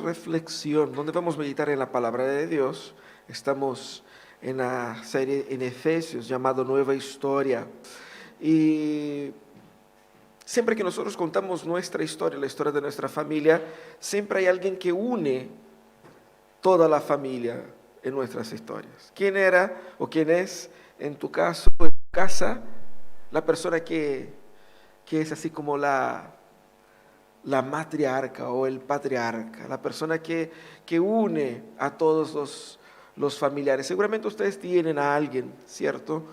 reflexión donde vamos a meditar en la palabra de Dios. Estamos en la serie en Efesios llamado Nueva Historia. Y siempre que nosotros contamos nuestra historia, la historia de nuestra familia, siempre hay alguien que une toda la familia en nuestras historias. ¿Quién era o quién es, en tu caso, en tu casa, la persona que es así como la matriarca o el patriarca, la persona que une a todos los familiares? Seguramente ustedes tienen a alguien, ¿cierto?,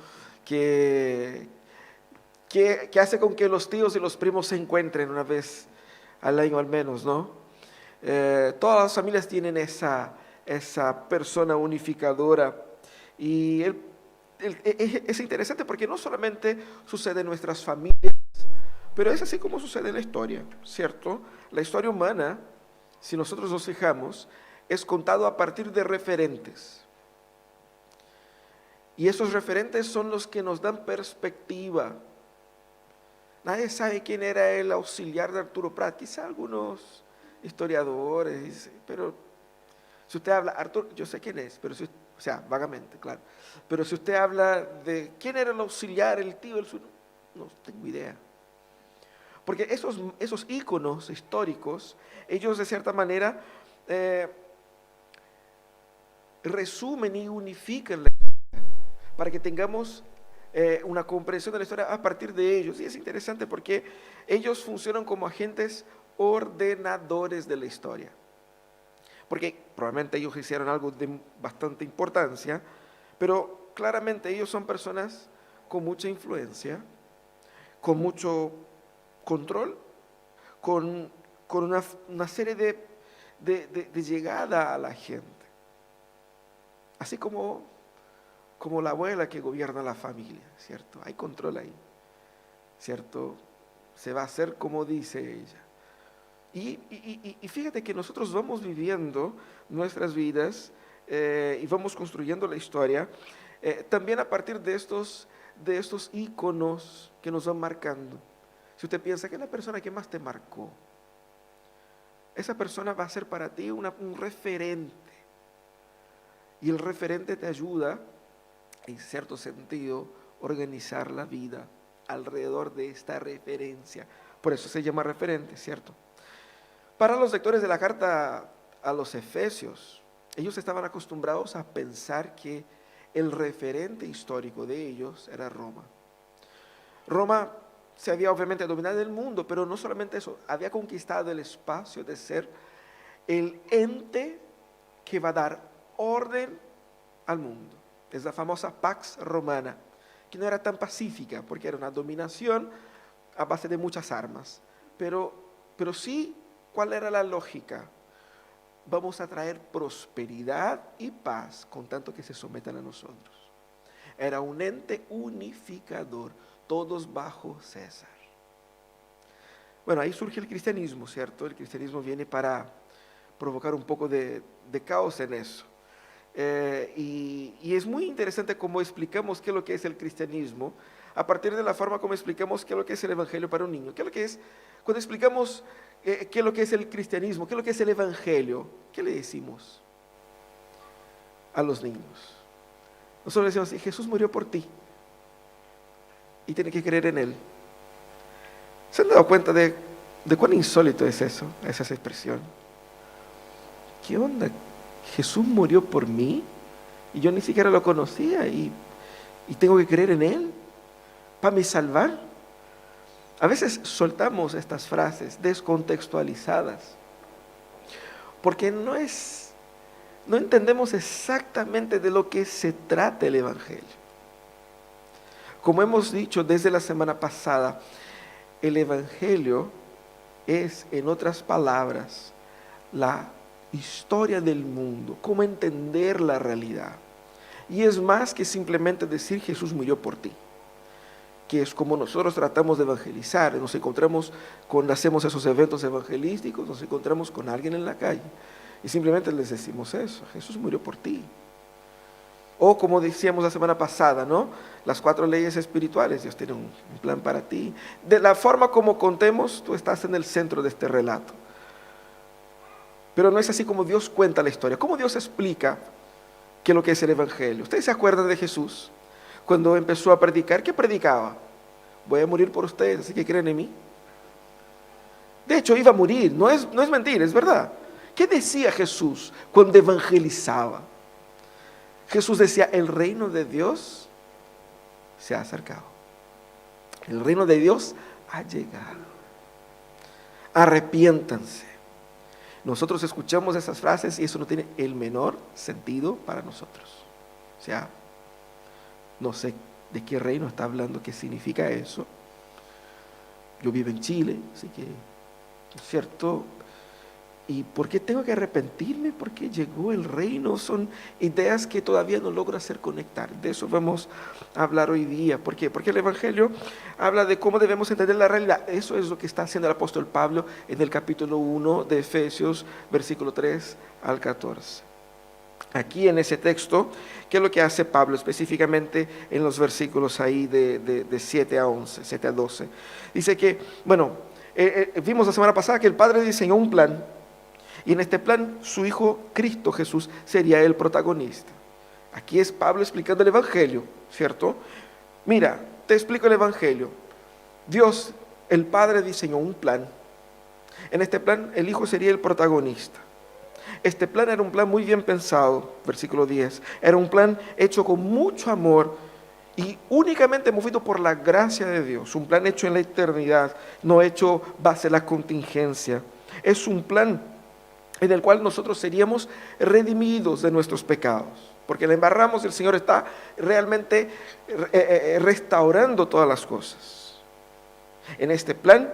que hace con que los tíos y los primos se encuentren una vez al año al menos, ¿no? Todas las familias tienen esa persona unificadora. Y es interesante porque no solamente sucede en nuestras familias, pero es así como sucede en la historia, ¿cierto? La historia humana, si nosotros nos fijamos, es contado a partir de referentes. Y esos referentes son los que nos dan perspectiva. Nadie sabe quién era el auxiliar de Arturo Prat, quizá algunos historiadores, pero si usted habla, Arturo, yo sé quién es, pero o sea, vagamente, claro. Pero si usted habla de quién era el auxiliar, el tío, no tengo idea. Porque esos íconos históricos, ellos de cierta manera resumen y unifican la historia para que tengamos una comprensión de la historia a partir de ellos. Y es interesante porque ellos funcionan como agentes ordenadores de la historia. Porque probablemente ellos hicieron algo de bastante importancia, pero claramente ellos son personas con mucha influencia, con mucho control, con una serie de llegada a la gente. Así como la abuela que gobierna la familia, ¿cierto? Hay control ahí, ¿cierto? Se va a hacer como dice ella. Y fíjate que nosotros vamos viviendo nuestras vidas y vamos construyendo la historia también a partir de estos íconos que nos van marcando. Si usted piensa que es la persona que más te marcó, esa persona va a ser para ti un referente. Y el referente te ayuda, en cierto sentido, a organizar la vida alrededor de esta referencia. Por eso se llama referente, ¿cierto? Para los lectores de la carta a los Efesios, ellos estaban acostumbrados a pensar que el referente histórico de ellos era Roma. Roma se había obviamente dominado el mundo, pero no solamente eso, había conquistado el espacio de ser el ente que va a dar orden al mundo. Es la famosa Pax Romana, que no era tan pacífica, porque era una dominación a base de muchas armas. Pero sí, ¿cuál era la lógica? Vamos a traer prosperidad y paz con tanto que se sometan a nosotros. Era un ente unificador, todos bajo César. Bueno, ahí surge el cristianismo, ¿cierto? El cristianismo viene para provocar un poco de caos en eso. Y es muy interesante cómo explicamos qué es lo que es el cristianismo, a partir de la forma como explicamos qué es lo que es el evangelio para un niño. ¿Qué es lo que es? Cuando explicamos qué es lo que es el cristianismo, qué es lo que es el evangelio, ¿qué le decimos a los niños? Nosotros decimos, Jesús murió por ti y tienes que creer en Él. ¿Se han dado cuenta de cuán insólito es eso, esa expresión? ¿Qué onda? Jesús murió por mí y yo ni siquiera lo conocía y tengo que creer en Él para me salvar. A veces soltamos estas frases descontextualizadas porque no entendemos exactamente de lo que se trata el evangelio. Como hemos dicho desde la semana pasada, el evangelio es, en otras palabras, la historia del mundo, cómo entender la realidad. Y es más que simplemente decir Jesús murió por ti, que es como nosotros tratamos de evangelizar. Nos encontramos cuando hacemos esos eventos evangelísticos, nos encontramos con alguien en la calle y simplemente les decimos eso, Jesús murió por ti. O como decíamos la semana pasada, ¿no? Las 4 leyes espirituales, Dios tiene un plan para ti. De la forma como contemos, tú estás en el centro de este relato. Pero no es así como Dios cuenta la historia. ¿Cómo Dios explica qué es lo que es el Evangelio? ¿Ustedes se acuerdan de Jesús? Cuando empezó a predicar, ¿qué predicaba? Voy a morir por ustedes, así que creen en mí. De hecho, iba a morir, no es mentira, es verdad. ¿Qué decía Jesús cuando evangelizaba? Jesús decía, el reino de Dios se ha acercado. El reino de Dios ha llegado. Arrepiéntanse. Nosotros escuchamos esas frases y eso no tiene el menor sentido para nosotros. O sea, no sé de qué reino está hablando, qué significa eso. Yo vivo en Chile, así que, ¿es cierto? ¿Y por qué tengo que arrepentirme? Porque llegó el reino. Son ideas que todavía no logro hacer conectar. De eso vamos a hablar hoy día. ¿Por qué? Porque el Evangelio habla de cómo debemos entender la realidad. Eso es lo que está haciendo el apóstol Pablo en el capítulo 1 de Efesios, versículo 3 al 14. Aquí en ese texto, ¿qué es lo que hace Pablo específicamente en los versículos ahí de 7 a 11, 7 a 12? Dice que, vimos la semana pasada que el Padre diseñó un plan. Y en este plan, su Hijo Cristo Jesús sería el protagonista. Aquí es Pablo explicando el Evangelio, ¿cierto? Mira, te explico el Evangelio. Dios, el Padre, diseñó un plan. En este plan, el Hijo sería el protagonista. Este plan era un plan muy bien pensado, versículo 10. Era un plan hecho con mucho amor y únicamente movido por la gracia de Dios. Un plan hecho en la eternidad, no hecho base a la contingencia. Es un plan en el cual nosotros seríamos redimidos de nuestros pecados, porque la embarramos y el Señor está realmente restaurando todas las cosas. En este plan,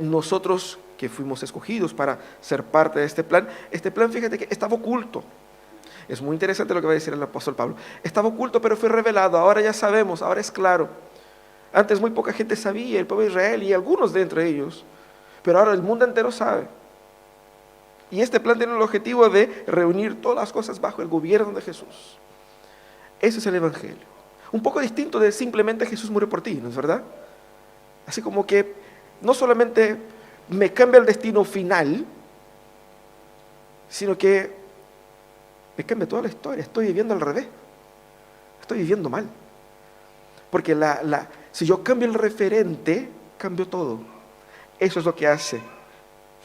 nosotros que fuimos escogidos para ser parte de este plan, fíjate que estaba oculto. Es muy interesante lo que va a decir el apóstol Pablo. Estaba oculto, pero fue revelado. Ahora ya sabemos, ahora es claro. Antes muy poca gente sabía, el pueblo de Israel y algunos de entre ellos, pero ahora el mundo entero sabe. Y este plan tiene el objetivo de reunir todas las cosas bajo el gobierno de Jesús. Ese es el Evangelio. Un poco distinto de simplemente Jesús murió por ti, ¿no es verdad? Así como que no solamente me cambia el destino final, sino que me cambia toda la historia. Estoy viviendo al revés. Estoy viviendo mal. Porque si yo cambio el referente, cambio todo. Eso es lo que hace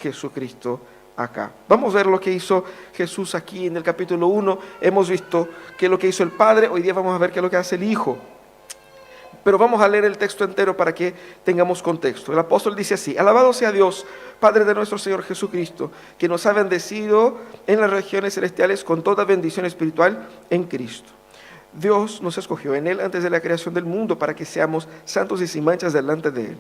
Jesucristo acá. Vamos a ver lo que hizo Jesús aquí en el capítulo 1. Hemos visto qué es lo que hizo el Padre. Hoy día vamos a ver qué es lo que hace el Hijo. Pero vamos a leer el texto entero para que tengamos contexto. El apóstol dice así: alabado sea Dios, Padre de nuestro Señor Jesucristo, que nos ha bendecido en las regiones celestiales con toda bendición espiritual en Cristo. Dios nos escogió en Él antes de la creación del mundo para que seamos santos y sin manchas delante de Él.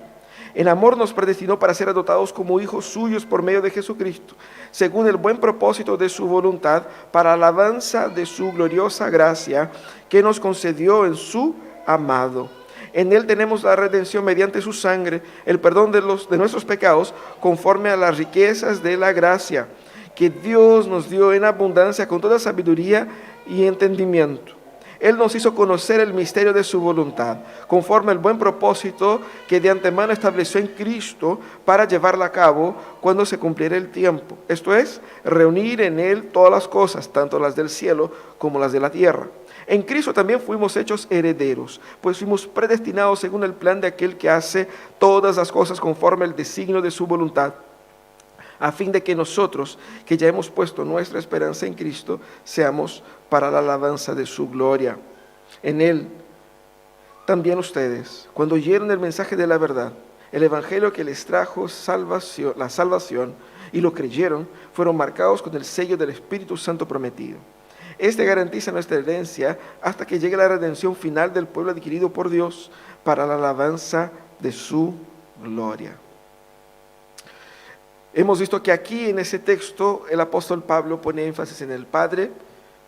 En amor nos predestinó para ser adoptados como hijos suyos por medio de Jesucristo, según el buen propósito de su voluntad, para alabanza de su gloriosa gracia que nos concedió en su amado. En Él tenemos la redención mediante su sangre, el perdón de nuestros pecados, conforme a las riquezas de la gracia que Dios nos dio en abundancia con toda sabiduría y entendimiento. Él nos hizo conocer el misterio de su voluntad, conforme al buen propósito que de antemano estableció en Cristo para llevarla a cabo cuando se cumpliera el tiempo. Esto es, reunir en Él todas las cosas, tanto las del cielo como las de la tierra. En Cristo también fuimos hechos herederos, pues fuimos predestinados según el plan de aquel que hace todas las cosas conforme al designio de su voluntad, a fin de que nosotros, que ya hemos puesto nuestra esperanza en Cristo, seamos para la alabanza de su gloria. En Él, también ustedes, cuando oyeron el mensaje de la verdad, el evangelio que les trajo la salvación, y lo creyeron, fueron marcados con el sello del Espíritu Santo prometido. Este garantiza nuestra herencia hasta que llegue la redención final del pueblo adquirido por Dios para la alabanza de su gloria. Hemos visto que aquí en ese texto el apóstol Pablo pone énfasis en el Padre,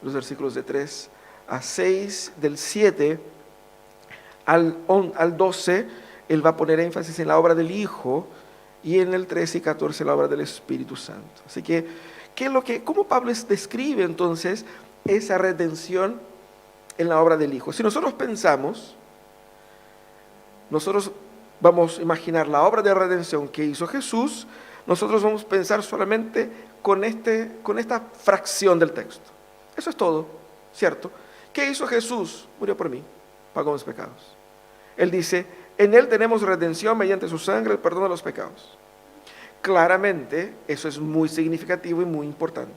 los versículos de 3 a 6, del 7 al 12, él va a poner énfasis en la obra del Hijo, y en el 13 y 14 la obra del Espíritu Santo. Así que, ¿cómo Pablo describe entonces esa redención en la obra del Hijo? Si nosotros pensamos, nosotros vamos a imaginar la obra de redención que hizo Jesús, nosotros vamos a pensar solamente con esta fracción del texto. Eso es todo, ¿cierto? ¿Qué hizo Jesús? Murió por mí, pagó mis pecados. Él dice, en Él tenemos redención mediante su sangre, el perdón de los pecados. Claramente, eso es muy significativo y muy importante.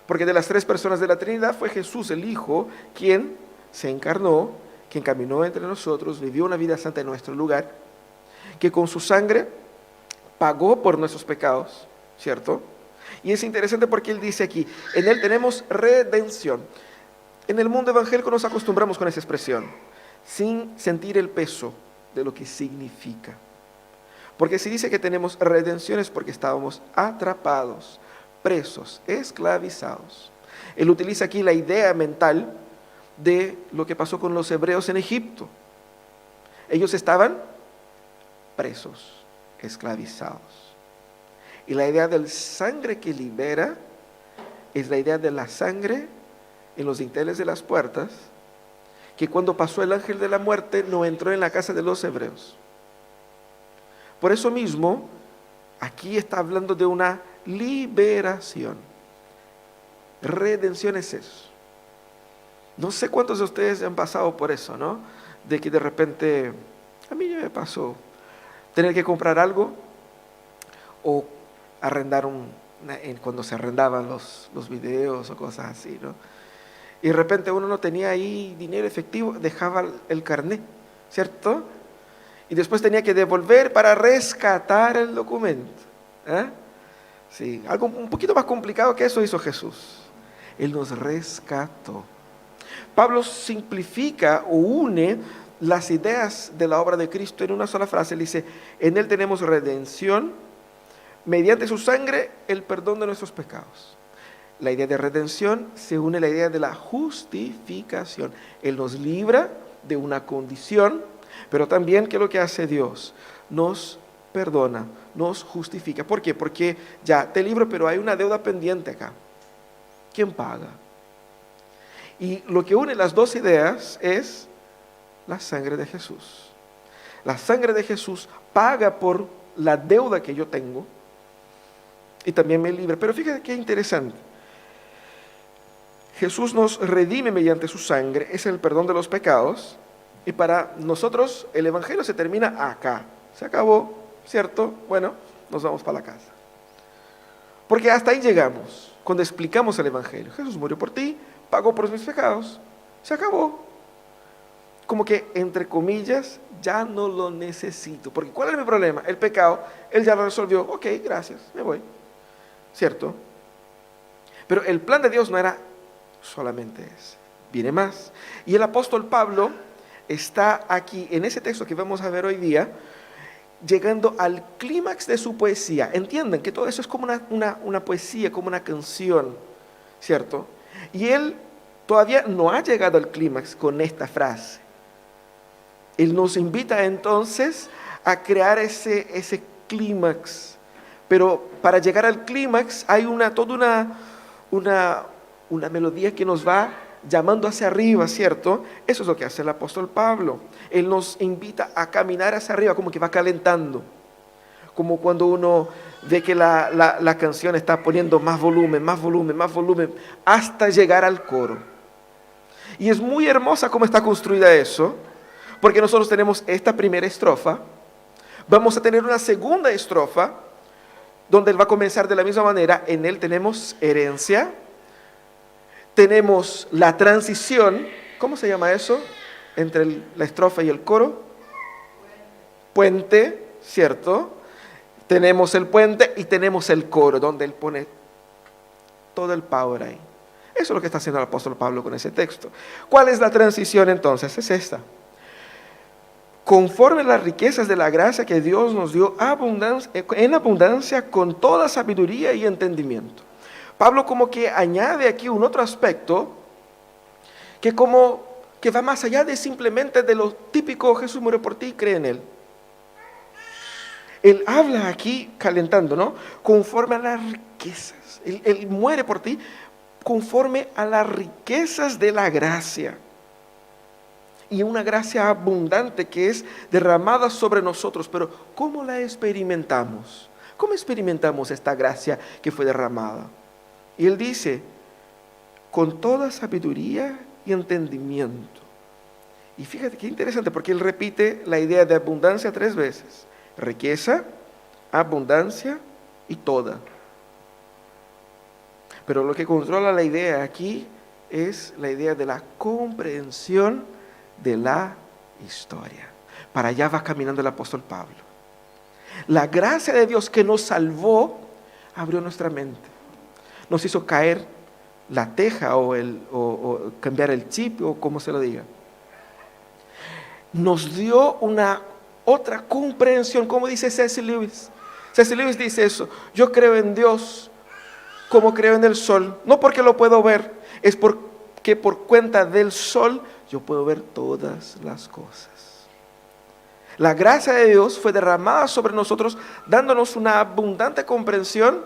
Porque de las 3 personas de la Trinidad fue Jesús, el Hijo, quien se encarnó, quien caminó entre nosotros, vivió una vida santa en nuestro lugar, que con su sangre pagó por nuestros pecados, ¿cierto? Y es interesante porque Él dice aquí, en Él tenemos redención. En el mundo evangélico nos acostumbramos con esa expresión, sin sentir el peso de lo que significa. Porque si dice que tenemos redención es porque estábamos atrapados, presos, esclavizados. Él utiliza aquí la idea mental de lo que pasó con los hebreos en Egipto. Ellos estaban presos, esclavizados. Y la idea del sangre que libera es la idea de la sangre en los dinteles de las puertas, que cuando pasó el ángel de la muerte no entró en la casa de los hebreos. Por eso mismo, aquí está hablando de una liberación. Redención es eso. No sé cuántos de ustedes han pasado por eso, ¿no? De que de repente, a mí ya me pasó, tener que comprar algo o arrendar cuando se arrendaban los videos o cosas así, ¿no? Y de repente uno no tenía ahí dinero efectivo, dejaba el carnet, ¿cierto? Y después tenía que devolver para rescatar el documento. ¿Eh? Sí, algo un poquito más complicado que eso hizo Jesús. Él nos rescató. Pablo simplifica o une las ideas de la obra de Cristo en una sola frase. Él dice, en Él tenemos redención, mediante su sangre, el perdón de nuestros pecados. La idea de redención se une a la idea de la justificación. Él nos libra de una condición, pero también, ¿qué es lo que hace Dios? Nos perdona, nos justifica. ¿Por qué? Porque ya te libro, pero hay una deuda pendiente acá. ¿Quién paga? Y lo que une las dos ideas es la sangre de Jesús. La sangre de Jesús paga por la deuda que yo tengo y también me libra. Pero fíjate qué interesante. Jesús nos redime mediante su sangre, es el perdón de los pecados, y para nosotros el evangelio se termina acá. Se acabó, ¿cierto? Bueno, nos vamos para la casa. Porque hasta ahí llegamos, cuando explicamos el evangelio. Jesús murió por ti, pagó por mis pecados, se acabó. Como que, entre comillas, ya no lo necesito. Porque ¿cuál es mi problema? El pecado, Él ya lo resolvió. Ok, gracias, me voy. ¿Cierto? Pero el plan de Dios no era solamente ese. Viene más. Y el apóstol Pablo está aquí, en ese texto que vamos a ver hoy día, llegando al clímax de su poesía. Entiendan que todo eso es como una poesía, como una canción, ¿cierto? Y él todavía no ha llegado al clímax con esta frase. Él nos invita entonces a crear ese clímax. Pero para llegar al clímax hay toda una melodía que nos va llamando hacia arriba, ¿cierto? Eso es lo que hace el apóstol Pablo. Él nos invita a caminar hacia arriba, como que va calentando. Como cuando uno ve que la canción está poniendo más volumen, hasta llegar al coro. Y es muy hermosa cómo está construida eso, porque nosotros tenemos esta primera estrofa, vamos a tener una segunda estrofa, donde él va a comenzar de la misma manera. En él tenemos herencia, tenemos la transición, ¿cómo se llama eso? Entre la estrofa y el coro. Puente, ¿cierto? Tenemos el puente y tenemos el coro, donde él pone todo el power ahí. Eso es lo que está haciendo el apóstol Pablo con ese texto. ¿Cuál es la transición entonces? Es esta. Conforme las riquezas de la gracia que Dios nos dio en abundancia con toda sabiduría y entendimiento. Pablo como que añade aquí un otro aspecto que va más allá de simplemente de lo típico, Jesús murió por ti, cree en Él. Él habla aquí calentando, ¿no? Conforme a las riquezas. Él muere por ti conforme a las riquezas de la gracia. Y una gracia abundante que es derramada sobre nosotros. Pero ¿cómo la experimentamos? ¿Cómo experimentamos esta gracia que fue derramada? Y él dice, con toda sabiduría y entendimiento. Y fíjate qué interesante, porque él repite la idea de abundancia 3 veces. Riqueza, abundancia y toda. Pero lo que controla la idea aquí es la idea de la comprensión de la historia. Para allá va caminando el apóstol Pablo. La gracia de Dios que nos salvó abrió nuestra mente. Nos hizo caer la teja o cambiar el chip o como se lo diga. Nos dio una otra comprensión, como dice C.S. Lewis. C.S. Lewis dice eso: yo creo en Dios como creo en el sol, no porque lo puedo ver, es porque por cuenta del sol yo puedo ver todas las cosas. La gracia de Dios fue derramada sobre nosotros, dándonos una abundante comprensión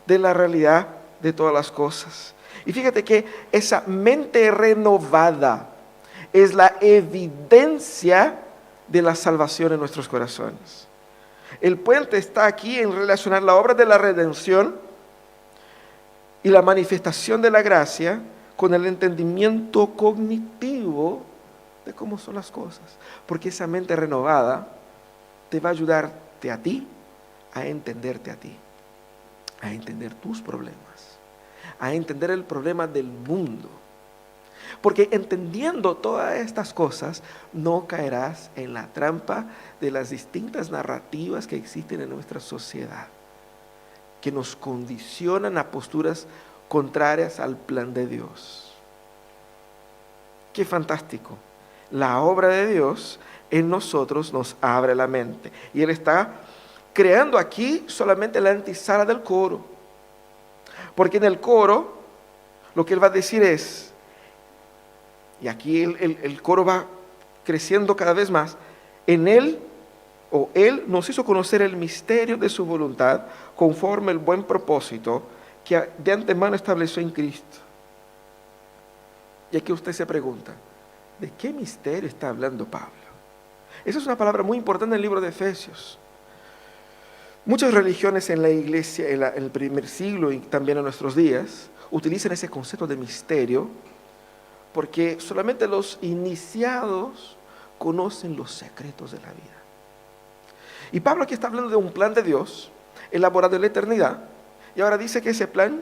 de la realidad de todas las cosas. Y fíjate que esa mente renovada es la evidencia de la salvación en nuestros corazones. El puente está aquí en relacionar la obra de la redención y la manifestación de la gracia con el entendimiento cognitivo de cómo son las cosas. Porque esa mente renovada te va a ayudarte a ti a entenderte a ti, a entender tus problemas, a entender el problema del mundo. Porque entendiendo todas estas cosas, no caerás en la trampa de las distintas narrativas que existen en nuestra sociedad, que nos condicionan a posturas contrarias al plan de Dios. ¡Qué fantástico! La obra de Dios en nosotros nos abre la mente. Y Él está creando aquí solamente la antesala del coro. Porque en el coro, lo que Él va a decir es, y aquí el coro va creciendo cada vez más, en Él nos hizo conocer el misterio de su voluntad conforme el buen propósito que de antemano estableció en Cristo. Y aquí usted se pregunta, ¿de qué misterio está hablando Pablo? Esa es una palabra muy importante en el libro de Efesios. Muchas religiones en la iglesia, en el primer siglo y también en nuestros días, utilizan ese concepto de misterio porque solamente los iniciados conocen los secretos de la vida. Y Pablo aquí está hablando de un plan de Dios elaborado en la eternidad, y ahora dice que ese plan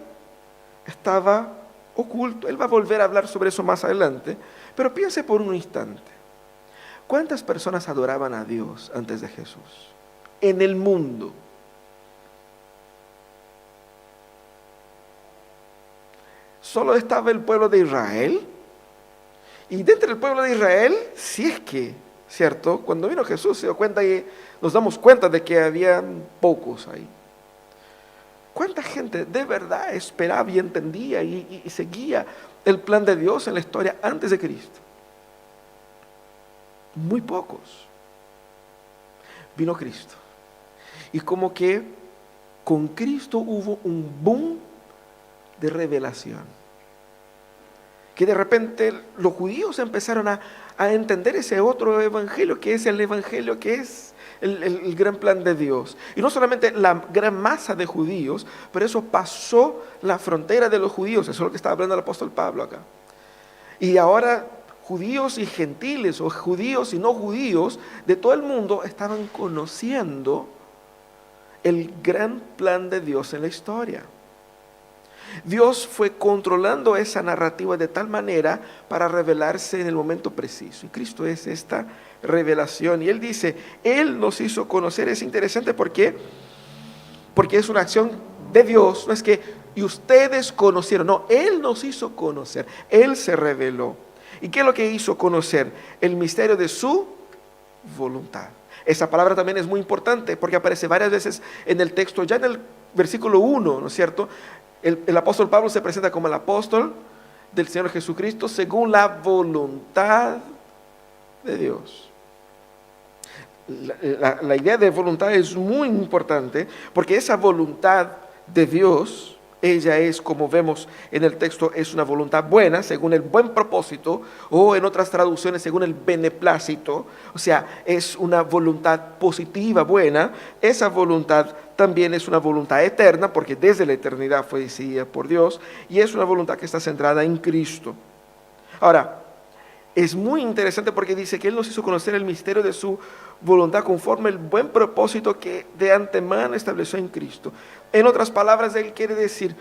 estaba oculto. Él va a volver a hablar sobre eso más adelante, pero piense por un instante. ¿Cuántas personas adoraban a Dios antes de Jesús en el mundo? Solo estaba el pueblo de Israel, y dentro del pueblo de Israel, si es que, ¿cierto? Cuando vino Jesús se dio cuenta y nos damos cuenta de que habían pocos ahí. ¿Cuánta gente de verdad esperaba y entendía y seguía el plan de Dios en la historia antes de Cristo? Muy pocos. Vino Cristo. Y como que con Cristo hubo un boom de revelación. Que de repente los judíos empezaron a entender ese otro evangelio, que es el evangelio que es el gran plan de Dios. Y no solamente la gran masa de judíos, pero eso pasó la frontera de los judíos. Eso es lo que está hablando el apóstol Pablo acá. Y ahora judíos y gentiles, o judíos y no judíos, de todo el mundo estaban conociendo el gran plan de Dios en la historia. Dios fue controlando esa narrativa de tal manera para revelarse en el momento preciso. Y Cristo es esta revelación. Y Él dice, Él nos hizo conocer. Es interesante porque es una acción de Dios. No es que y ustedes conocieron. No, Él nos hizo conocer. Él se reveló. ¿Y qué es lo que hizo conocer? El misterio de su voluntad. Esa palabra también es muy importante porque aparece varias veces en el texto. Ya en el versículo 1, ¿no es cierto? El apóstol Pablo se presenta como el apóstol del Señor Jesucristo según la voluntad de Dios. La idea de voluntad es muy importante porque esa voluntad de Dios, ella es, como vemos en el texto, es una voluntad buena, según el buen propósito, o en otras traducciones, según el beneplácito. O sea, es una voluntad positiva, buena. Esa voluntad también es una voluntad eterna, porque desde la eternidad fue decidida por Dios, y es una voluntad que está centrada en Cristo. Ahora, es muy interesante porque dice que Él nos hizo conocer el misterio de su voluntad conforme el buen propósito que de antemano estableció en Cristo. En otras palabras, Él quiere decir,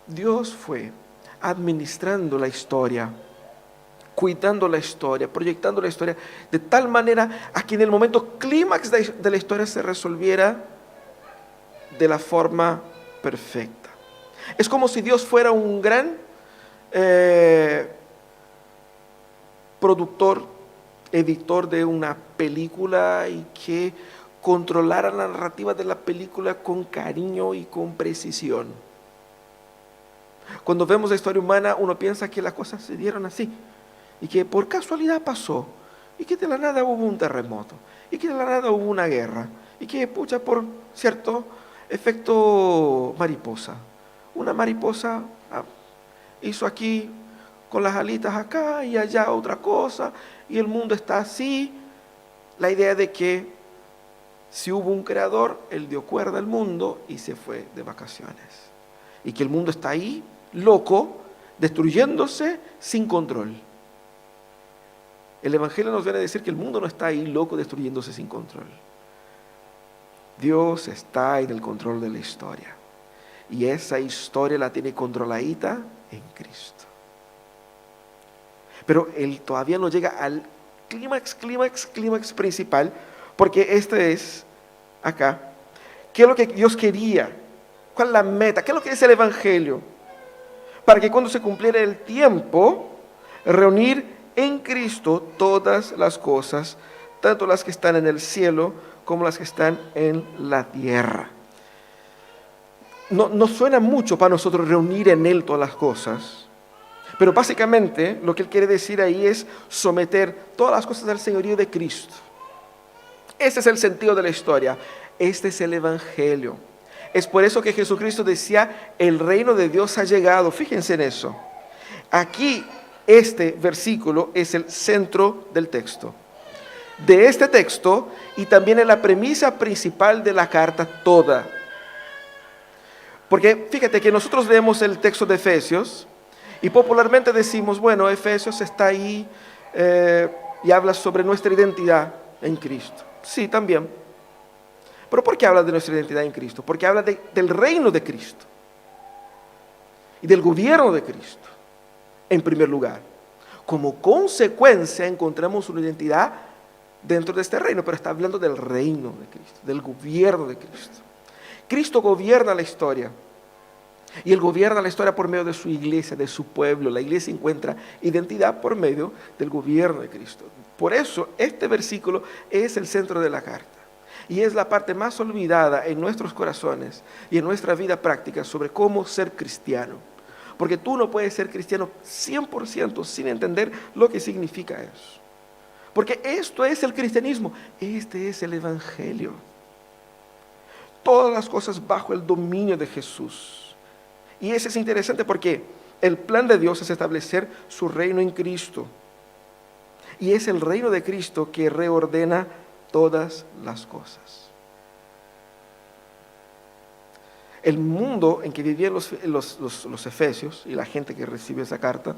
Dios fue administrando la historia, cuidando la historia, proyectando la historia, de tal manera a que en el momento clímax de la historia se resolviera de la forma perfecta. Es como si Dios fuera un gran productor, editor de una película y que controlara la narrativa de la película con cariño y con precisión. Cuando vemos la historia humana, uno piensa que las cosas se dieron así, y que por casualidad pasó, y que de la nada hubo un terremoto, y que de la nada hubo una guerra, y que pucha por cierto efecto mariposa. Una mariposa hizo aquí con las alitas acá y allá otra cosa, y el mundo está así. La idea de que si hubo un creador, Él dio cuerda al mundo y se fue de vacaciones. Y que el mundo está ahí, loco, destruyéndose sin control. El Evangelio nos viene a decir que el mundo no está ahí loco, destruyéndose sin control. Dios está en el control de la historia. Y esa historia la tiene controladita en Cristo. Pero Él todavía no llega al clímax principal, porque este es acá. ¿Qué es lo que Dios quería? ¿Cuál es la meta? ¿Qué es lo que dice el Evangelio? Para que cuando se cumpliera el tiempo, reunir en Cristo todas las cosas, tanto las que están en el cielo como las que están en la tierra. No suena mucho para nosotros reunir en Él todas las cosas, pero básicamente lo que Él quiere decir ahí es someter todas las cosas al señorío de Cristo. Ese es el sentido de la historia. Este es el Evangelio. Es por eso que Jesucristo decía, el reino de Dios ha llegado. Fíjense en eso. Aquí este versículo es el centro del texto. De este texto y también en la premisa principal de la carta toda. Porque fíjate que nosotros leemos el texto de Efesios y popularmente decimos, bueno, Efesios está ahí y habla sobre nuestra identidad en Cristo. Sí, también. ¿Pero por qué habla de nuestra identidad en Cristo? Porque habla del reino de Cristo y del gobierno de Cristo, en primer lugar. Como consecuencia encontramos una identidad dentro de este reino, pero está hablando del reino de Cristo, del gobierno de Cristo. Cristo gobierna la historia. Y Él gobierna la historia por medio de su iglesia, de su pueblo. La iglesia encuentra identidad por medio del gobierno de Cristo. Por eso este versículo es el centro de la carta. Y es la parte más olvidada en nuestros corazones y en nuestra vida práctica sobre cómo ser cristiano. Porque tú no puedes ser cristiano 100% sin entender lo que significa eso. Porque esto es el cristianismo, este es el Evangelio. Todas las cosas bajo el dominio de Jesús. Y eso es interesante porque el plan de Dios es establecer su reino en Cristo. Y es el reino de Cristo que reordena todas las cosas. El mundo en que vivían los efesios y la gente que recibió esa carta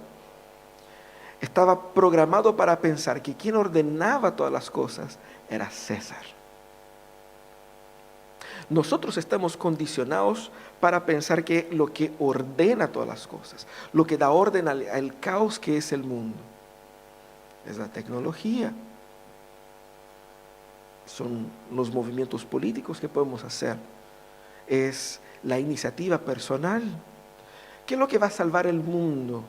estaba programado para pensar que quien ordenaba todas las cosas era César. Nosotros estamos condicionados para pensar que lo que ordena todas las cosas, lo que da orden al caos que es el mundo, es la tecnología. Son los movimientos políticos que podemos hacer. Es la iniciativa personal. ¿Qué es lo que va a salvar el mundo?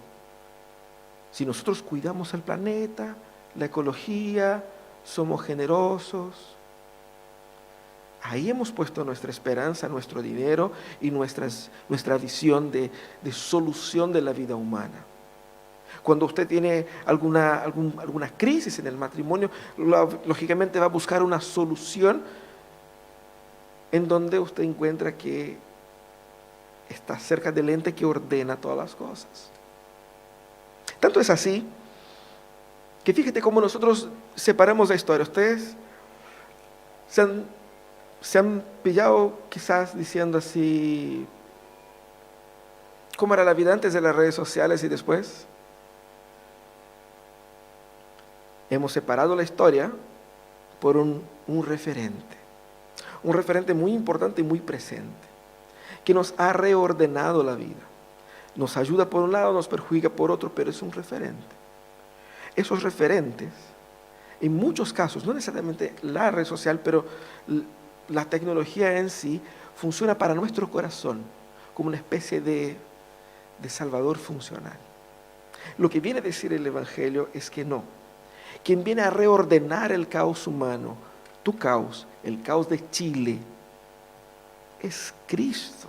Si nosotros cuidamos el planeta, la ecología, somos generosos. Ahí hemos puesto nuestra esperanza, nuestro dinero y nuestra visión de solución de la vida humana. Cuando usted tiene alguna crisis en el matrimonio, lógicamente va a buscar una solución en donde usted encuentra que está cerca del ente que ordena todas las cosas. Tanto es así que fíjate cómo nosotros separamos la historia. Ustedes se han Se han pillado quizás diciendo así, ¿cómo era la vida antes de las redes sociales y después? Hemos separado la historia por un referente muy importante y muy presente, que nos ha reordenado la vida. Nos ayuda por un lado, nos perjudica por otro, pero es un referente. Esos referentes, en muchos casos, no necesariamente la red social, pero la tecnología en sí, funciona para nuestro corazón como una especie de salvador funcional. Lo que viene a decir el Evangelio es que no. Quien viene a reordenar el caos humano, tu caos, el caos de Chile, es Cristo.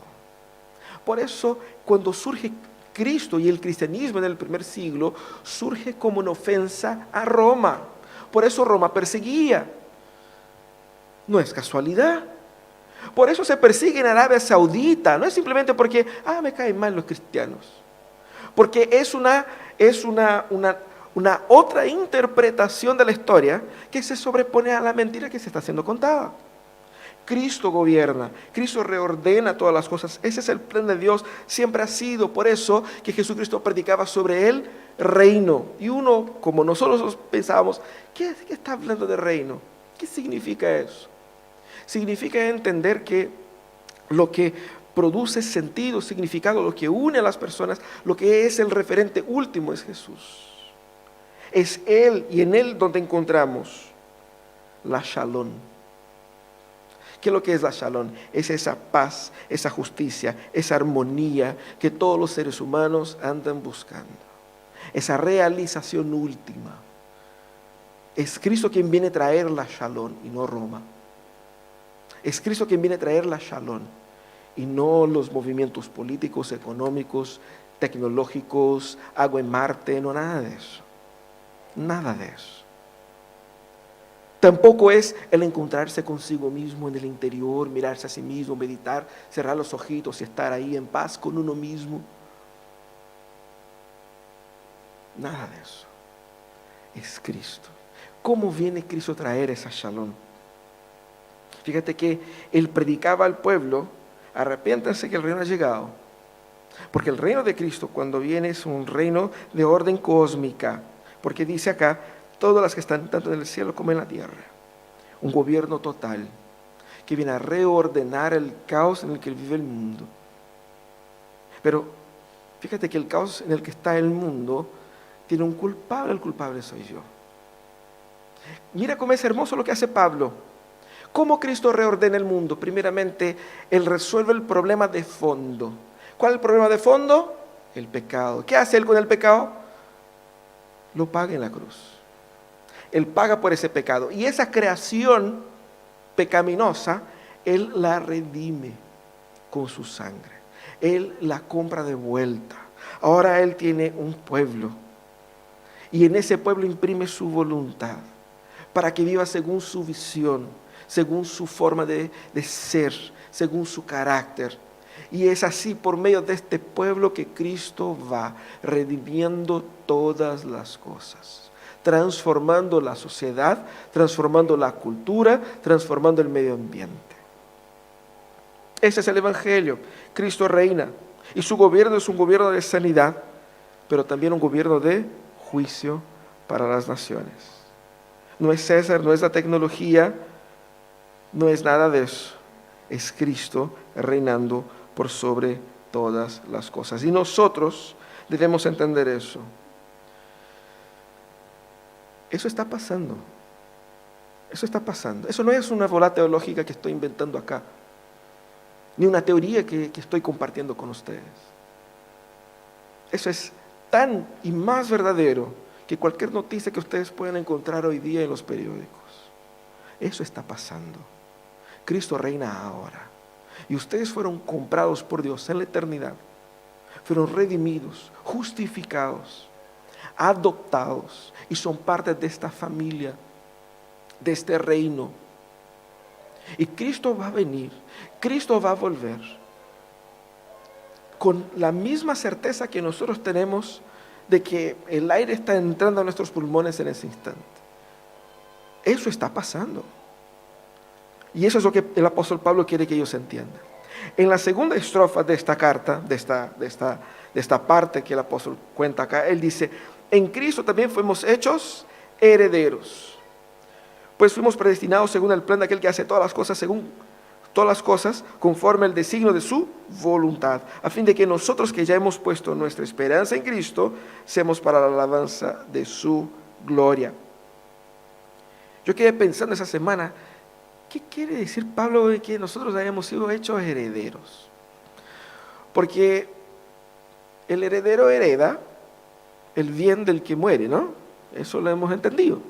Por eso, cuando surge Cristo y el cristianismo en el primer siglo, surge como una ofensa a Roma. Por eso Roma perseguía. No es casualidad. Por eso se persigue en Arabia Saudita. No es simplemente porque, me caen mal los cristianos. Porque es una otra interpretación de la historia que se sobrepone a la mentira que se está siendo contada. Cristo gobierna, Cristo reordena todas las cosas. Ese es el plan de Dios, siempre ha sido. Por eso que Jesucristo predicaba sobre el reino. Y uno, como nosotros pensábamos, ¿qué está hablando de reino? ¿Qué significa eso? Significa entender que lo que produce sentido, significado, lo que une a las personas, lo que es el referente último es Jesús. Es Él y en Él donde encontramos la Shalom. ¿Qué es lo que es la Shalom? Es esa paz, esa justicia, esa armonía que todos los seres humanos andan buscando. Esa realización última. Es Cristo quien viene a traer la Shalom y no Roma. Es Cristo quien viene a traer la Shalom y no los movimientos políticos, económicos, tecnológicos, agua en Marte, no, nada de eso. Nada de eso. Tampoco es el encontrarse consigo mismo en el interior, mirarse a sí mismo, meditar, cerrar los ojitos y estar ahí en paz con uno mismo. Nada de eso. Es Cristo. ¿Cómo viene Cristo a traer esa Shalom? Fíjate que Él predicaba al pueblo, arrepiéntanse que el reino ha llegado. Porque el reino de Cristo cuando viene es un reino de orden cósmica. Porque dice acá, todas las que están tanto en el cielo como en la tierra. Un gobierno total que viene a reordenar el caos en el que vive el mundo. Pero fíjate que el caos en el que está el mundo tiene un culpable, el culpable soy yo. Mira cómo es hermoso lo que hace Pablo. ¿Cómo Cristo reordena el mundo? Primeramente, Él resuelve el problema de fondo. ¿Cuál es el problema de fondo? El pecado. ¿Qué hace Él con el pecado? Lo paga en la cruz. Él paga por ese pecado. Y esa creación pecaminosa, Él la redime con su sangre. Él la compra de vuelta. Ahora Él tiene un pueblo. Y en ese pueblo imprime su voluntad para que viva según su visión, según su forma de ser, según su carácter. Y es así por medio de este pueblo que Cristo va redimiendo todas las cosas, transformando la sociedad, transformando la cultura, transformando el medio ambiente. Ese es el Evangelio. Cristo reina y su gobierno es un gobierno de sanidad, pero también un gobierno de juicio para las naciones. No es César, no es la tecnología, no es nada de eso. Es Cristo reinando por sobre todas las cosas. Y nosotros debemos entender eso. Eso está pasando. Eso está pasando. Eso no es una bola teológica que estoy inventando acá, ni una teoría que estoy compartiendo con ustedes. Eso es tan y más verdadero que cualquier noticia que ustedes puedan encontrar hoy día en los periódicos. Eso está pasando. Cristo reina ahora. Y ustedes fueron comprados por Dios en la eternidad. Fueron redimidos, justificados, adoptados y son parte de esta familia, de este reino. Y Cristo va a venir, Cristo va a volver con la misma certeza que nosotros tenemos de que el aire está entrando a nuestros pulmones en ese instante. Eso está pasando. Y eso es lo que el apóstol Pablo quiere que ellos entiendan. En la segunda estrofa de esta carta, de esta parte que el apóstol cuenta acá, él dice: en Cristo también fuimos hechos herederos, pues fuimos predestinados según el plan de aquel que hace todas las cosas conforme al designio de su voluntad, a fin de que nosotros que ya hemos puesto nuestra esperanza en Cristo, seamos para la alabanza de su gloria. Yo quedé pensando esa semana, ¿qué quiere decir Pablo de que nosotros hayamos sido hechos herederos? Porque el heredero hereda el bien del que muere, ¿no? Eso lo hemos entendido.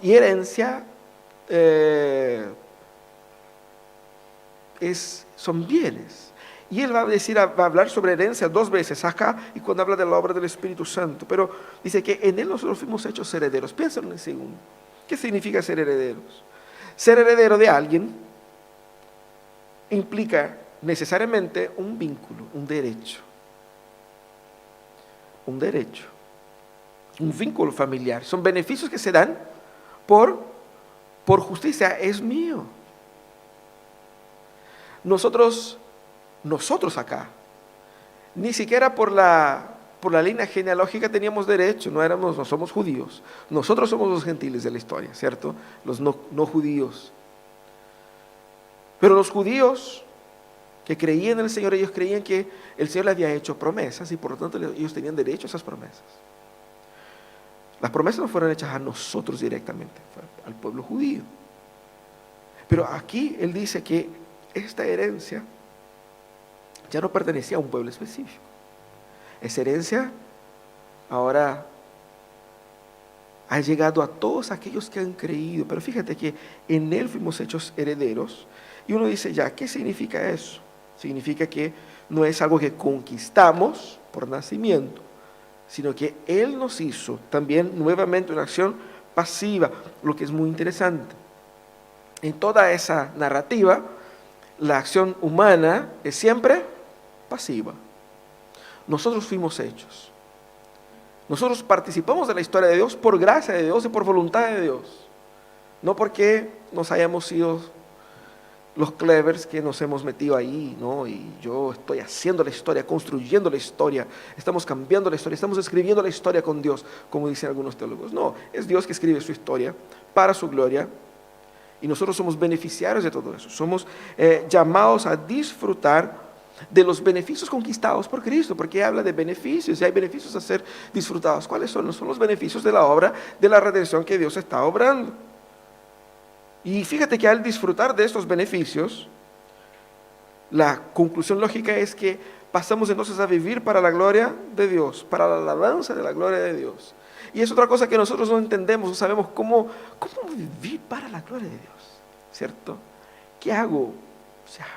Y herencia son bienes. Y él va a hablar sobre herencia 2 veces acá y cuando habla de la obra del Espíritu Santo. Pero dice que en él nosotros fuimos hechos herederos. Piensen un segundo. ¿Qué significa ser herederos? Ser heredero de alguien implica necesariamente un vínculo, un derecho. Un derecho. Un vínculo familiar. Son beneficios que se dan por justicia. Es mío. Nosotros acá, ni siquiera por la línea genealógica teníamos derecho, no somos judíos. Nosotros somos los gentiles de la historia, ¿cierto? Los no judíos. Pero los judíos que creían en el Señor, ellos creían que el Señor les había hecho promesas y por lo tanto ellos tenían derecho a esas promesas. Las promesas no fueron hechas a nosotros directamente, fue al pueblo judío. Pero aquí él dice que esta herencia ya no pertenecía a un pueblo específico. Esa herencia ahora ha llegado a todos aquellos que han creído. Pero fíjate que en él fuimos hechos herederos. Y uno dice, ya, ¿qué significa eso? Significa que no es algo que conquistamos por nacimiento, sino que él nos hizo también nuevamente una acción pasiva, lo que es muy interesante. En toda esa narrativa, la acción humana es siempre pasiva. Nosotros fuimos hechos. Nosotros participamos de la historia de Dios por gracia de Dios y por voluntad de Dios. No porque nos hayamos sido los clevers que nos hemos metido ahí, ¿no? Y yo estoy haciendo la historia, construyendo la historia, estamos cambiando la historia, estamos escribiendo la historia con Dios, como dicen algunos teólogos. No, es Dios que escribe su historia para su gloria. Y nosotros somos beneficiarios de todo eso. Somos llamados a disfrutar de los beneficios conquistados por Cristo, porque habla de beneficios y hay beneficios a ser disfrutados. ¿Cuáles son? Son los beneficios de la obra de la redención que Dios está obrando. Y fíjate que al disfrutar de estos beneficios, la conclusión lógica es que pasamos entonces a vivir para la gloria de Dios, para la alabanza de la gloria de Dios. Y es otra cosa que nosotros no entendemos, no sabemos cómo vivir para la gloria de Dios, ¿cierto? ¿Qué hago? O sea,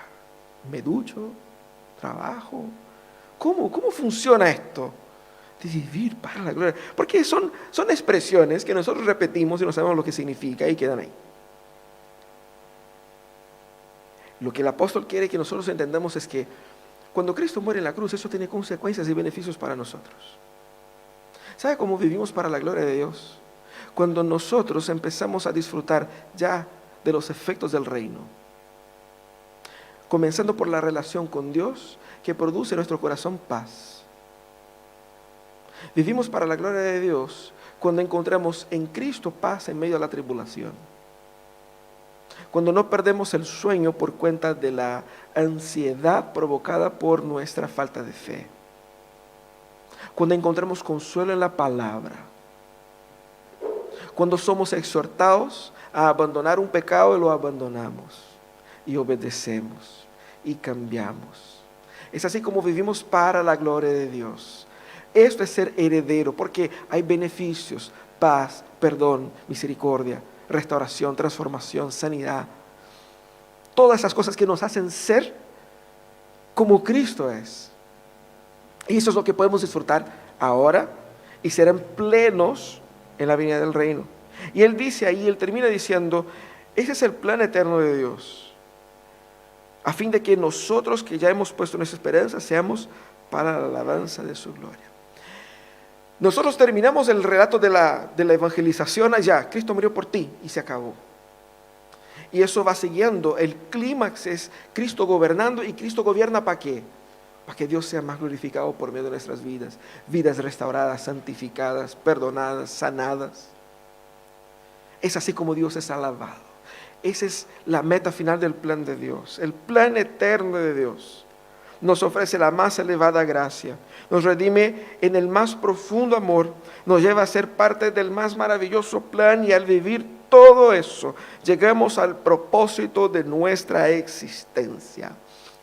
¿me ducho? ¿Trabajo? ¿Cómo funciona esto? De vivir para la gloria. Porque son expresiones que nosotros repetimos y no sabemos lo que significa y quedan ahí. Lo que el apóstol quiere que nosotros entendamos es que cuando Cristo muere en la cruz, eso tiene consecuencias y beneficios para nosotros. ¿Sabe cómo vivimos para la gloria de Dios? Cuando nosotros empezamos a disfrutar ya de los efectos del reino. Comenzando por la relación con Dios que produce en nuestro corazón paz. Vivimos para la gloria de Dios cuando encontramos en Cristo paz en medio de la tribulación. Cuando no perdemos el sueño por cuenta de la ansiedad provocada por nuestra falta de fe. Cuando encontramos consuelo en la palabra. Cuando somos exhortados a abandonar un pecado y lo abandonamos. Y obedecemos y cambiamos. Es así como vivimos para la gloria de Dios. Esto es ser heredero porque hay beneficios, paz, perdón, misericordia, restauración, transformación, sanidad. Todas esas cosas que nos hacen ser como Cristo es. Y eso es lo que podemos disfrutar ahora y serán plenos en la venida del reino. Y él dice ahí, él termina diciendo, ese es el plan eterno de Dios, a fin de que nosotros que ya hemos puesto nuestra esperanza seamos para la alabanza de su gloria. Nosotros terminamos el relato de la evangelización allá. Cristo murió por ti y se acabó. Y eso va siguiendo. El clímax es Cristo gobernando, y Cristo gobierna ¿para qué? Para que Dios sea más glorificado por medio de nuestras vidas. Vidas restauradas, santificadas, perdonadas, sanadas. Es así como Dios es alabado. Esa es la meta final del plan de Dios. El plan eterno de Dios nos ofrece la más elevada gracia. Nos redime en el más profundo amor. Nos lleva a ser parte del más maravilloso plan, y al vivir todo eso, llegamos al propósito de nuestra existencia: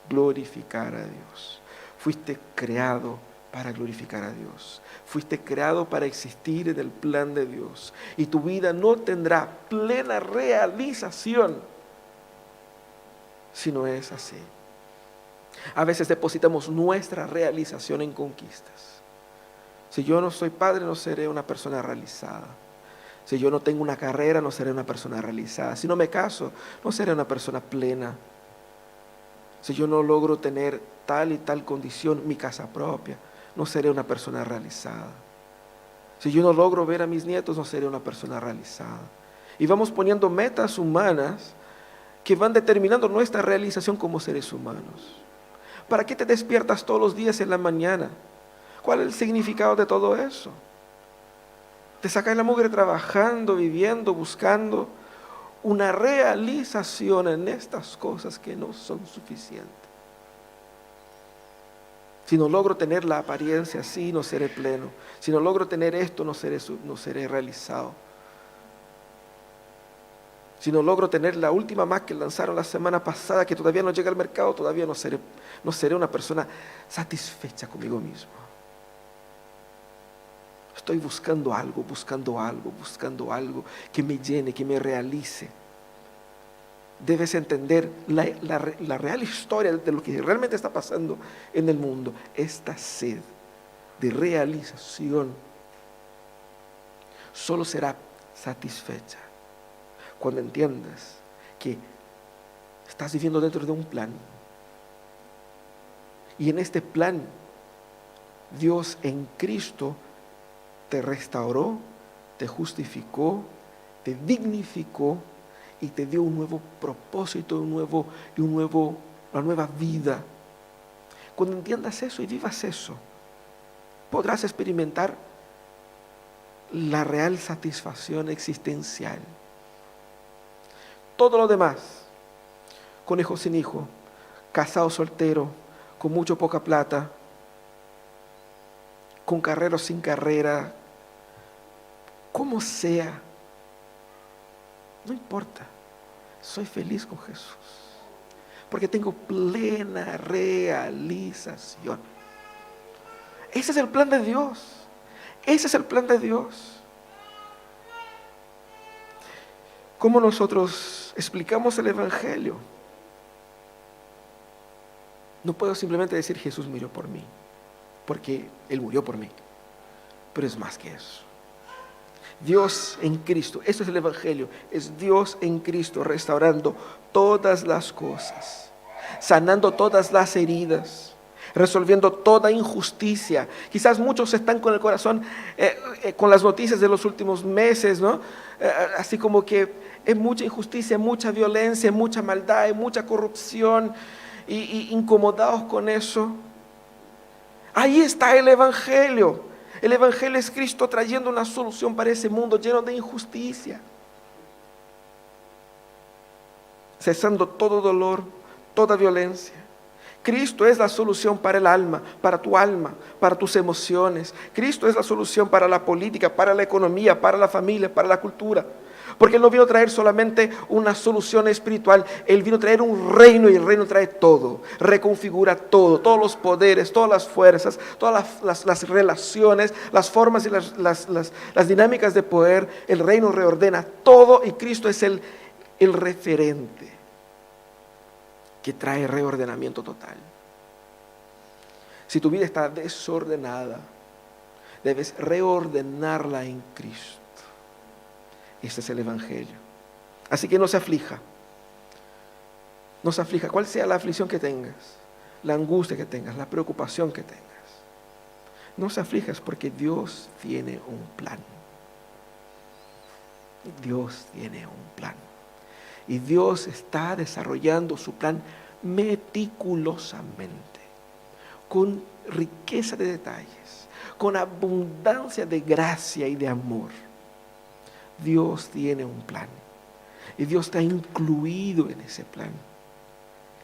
glorificar a Dios. Fuiste creado para glorificar a Dios. Fuiste creado para existir en el plan de Dios. Y tu vida no tendrá plena realización si no es así. A veces depositamos nuestra realización en conquistas. Si yo no soy padre, no seré una persona realizada. Si yo no tengo una carrera, no seré una persona realizada. Si no me caso, no seré una persona plena. Si yo no logro tener tal y tal condición, mi casa propia, no seré una persona realizada. Si yo no logro ver a mis nietos, no seré una persona realizada. Y vamos poniendo metas humanas que van determinando nuestra realización como seres humanos. ¿Para qué te despiertas todos los días en la mañana? ¿Cuál es el significado de todo eso? Te sacas la mugre trabajando, viviendo, buscando una realización en estas cosas que no son suficientes. Si no logro tener la apariencia así, no seré pleno. Si no logro tener esto, no seré realizado. Si no logro tener la última Mac que lanzaron la semana pasada, que todavía no llega al mercado, todavía no seré una persona satisfecha conmigo mismo. Estoy buscando algo que me llene, que me realice. Debes entender la real historia de lo que realmente está pasando en el mundo. Esta sed de realización solo será satisfecha cuando entiendas que estás viviendo dentro de un plan. Y en este plan, Dios en Cristo te restauró, te justificó, te dignificó y te dio un nuevo propósito, una nueva vida. Cuando entiendas eso y vivas eso, podrás experimentar la real satisfacción existencial. Todo lo demás, con hijo sin hijo, casado soltero, con mucho o poca plata, con carrera o sin carrera, como sea, no importa. Soy feliz con Jesús, porque tengo plena realización. Ese es el plan de Dios. Ese es el plan de Dios. ¿Cómo nosotros explicamos el Evangelio? No puedo simplemente decir Jesús murió por mí, porque Él murió por mí. Pero es más que eso. Dios en Cristo, eso es el Evangelio, es Dios en Cristo restaurando todas las cosas, sanando todas las heridas, resolviendo toda injusticia. Quizás muchos están con el corazón con las noticias de los últimos meses, ¿no? Así como que hay mucha injusticia, mucha violencia, mucha maldad, hay mucha corrupción, y incomodados con eso. Ahí está el Evangelio. El Evangelio es Cristo trayendo una solución para ese mundo lleno de injusticia, cesando todo dolor, toda violencia. Cristo es la solución para el alma, para tus emociones. Cristo es la solución para la política, para la economía, para la familia, para la cultura. Porque Él no vino a traer solamente una solución espiritual, Él vino a traer un reino, y el reino trae todo, reconfigura todo, todos los poderes, todas las fuerzas, todas las relaciones, las formas y las dinámicas de poder. El reino reordena todo, y Cristo es el referente que trae reordenamiento total. Si tu vida está desordenada, debes reordenarla en Cristo. Este es el Evangelio. Así que no se aflija. No se aflija. Cuál sea la aflicción que tengas, la angustia que tengas, la preocupación que tengas, no se aflijas, porque Dios tiene un plan. Dios tiene un plan. Y Dios está desarrollando su plan meticulosamente, con riqueza de detalles, con abundancia de gracia y de amor. Dios tiene un plan y Dios está incluido en ese plan.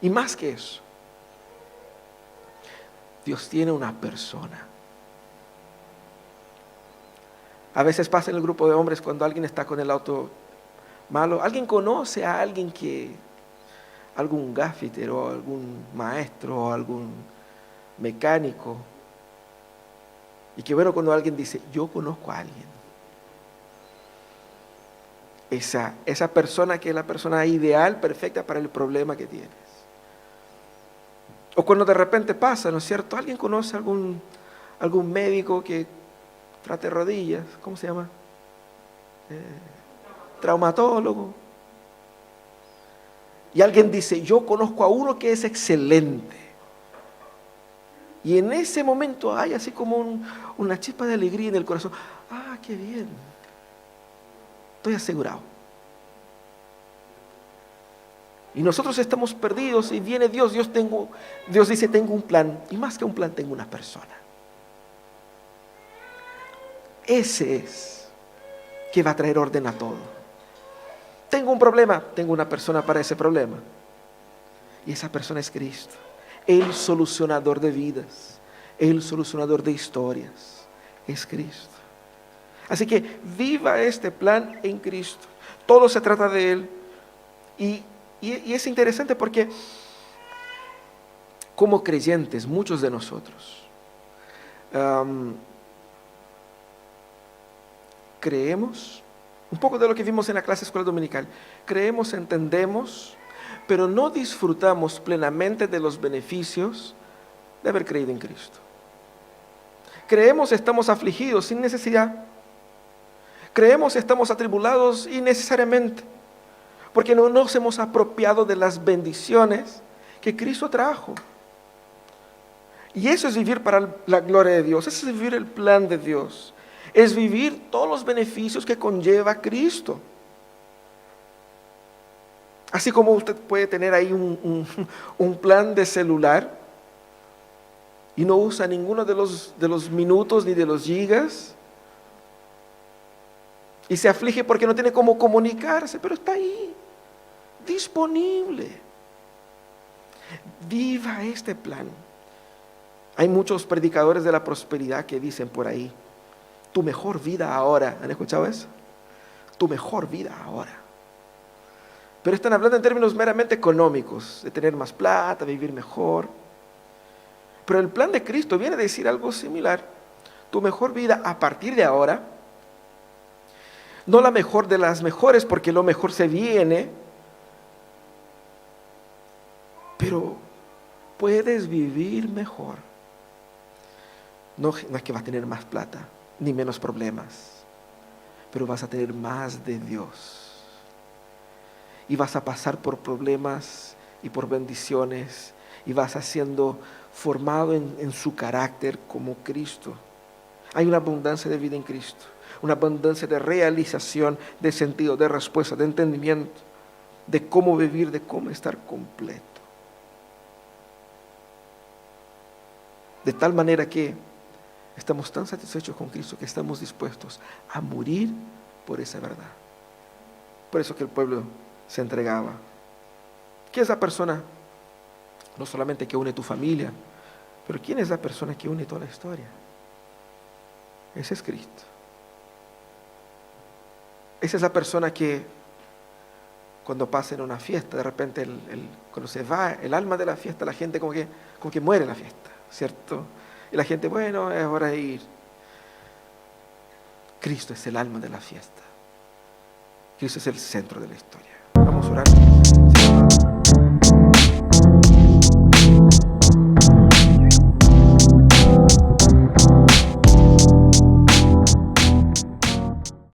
Y más que eso, Dios tiene una persona. A veces pasa en el grupo de hombres cuando alguien está con el auto malo, alguien conoce a alguien algún gaffiter o algún maestro o algún mecánico, y qué bueno cuando alguien dice, yo conozco a alguien. Esa persona que es la persona ideal, perfecta para el problema que tienes. O cuando de repente pasa, ¿no es cierto? Alguien conoce a algún médico que trate rodillas, ¿cómo se llama? Traumatólogo. Y alguien dice, yo conozco a uno que es excelente. Y en ese momento hay así como una chispa de alegría en el corazón. Ah, qué bien. Estoy asegurado. Y nosotros estamos perdidos y viene Dios. Dios dice, tengo un plan. Y más que un plan, tengo una persona. Ese es que va a traer orden a todo. Tengo un problema, tengo una persona para ese problema. Y esa persona es Cristo. El solucionador de vidas, el solucionador de historias, es Cristo. Así que viva este plan en Cristo. Todo se trata de Él. Y es interesante porque como creyentes, muchos de nosotros creemos, un poco de lo que vimos en la clase escuela dominical, creemos, entendemos, pero no disfrutamos plenamente de los beneficios de haber creído en Cristo. Creemos, estamos afligidos sin necesidad. Creemos, estamos atribulados innecesariamente, porque no nos hemos apropiado de las bendiciones que Cristo trajo. Y eso es vivir para la gloria de Dios, eso es vivir el plan de Dios, es vivir todos los beneficios que conlleva Cristo. Así como usted puede tener ahí un plan de celular y no usa ninguno de los minutos ni de los gigas, y se aflige porque no tiene cómo comunicarse, pero está ahí, disponible. Viva este plan. Hay muchos predicadores de la prosperidad que dicen por ahí, tu mejor vida ahora. ¿Han escuchado eso? Tu mejor vida ahora. Pero están hablando en términos meramente económicos, de tener más plata, vivir mejor. Pero el plan de Cristo viene a decir algo similar. Tu mejor vida a partir de ahora, no la mejor de las mejores, porque lo mejor se viene, pero puedes vivir mejor. No es que vas a tener más plata, ni menos problemas, pero vas a tener más de Dios. Y vas a pasar por problemas y por bendiciones, y vas siendo formado en su carácter como Cristo. Hay una abundancia de vida en Cristo, una abundancia de realización, de sentido, de respuesta, de entendimiento, de cómo vivir, de cómo estar completo. De tal manera que estamos tan satisfechos con Cristo que estamos dispuestos a morir por esa verdad. Por eso que el pueblo se entregaba. ¿Quién es la persona? No solamente que une tu familia, pero ¿quién es la persona que une toda la historia? Ese es Cristo. Esa es la persona que cuando pasa en una fiesta, de repente cuando se va el alma de la fiesta, la gente como que muere la fiesta, ¿cierto? Y la gente, bueno, es hora de ir. Cristo es el alma de la fiesta. Cristo es el centro de la historia. Vamos a orar.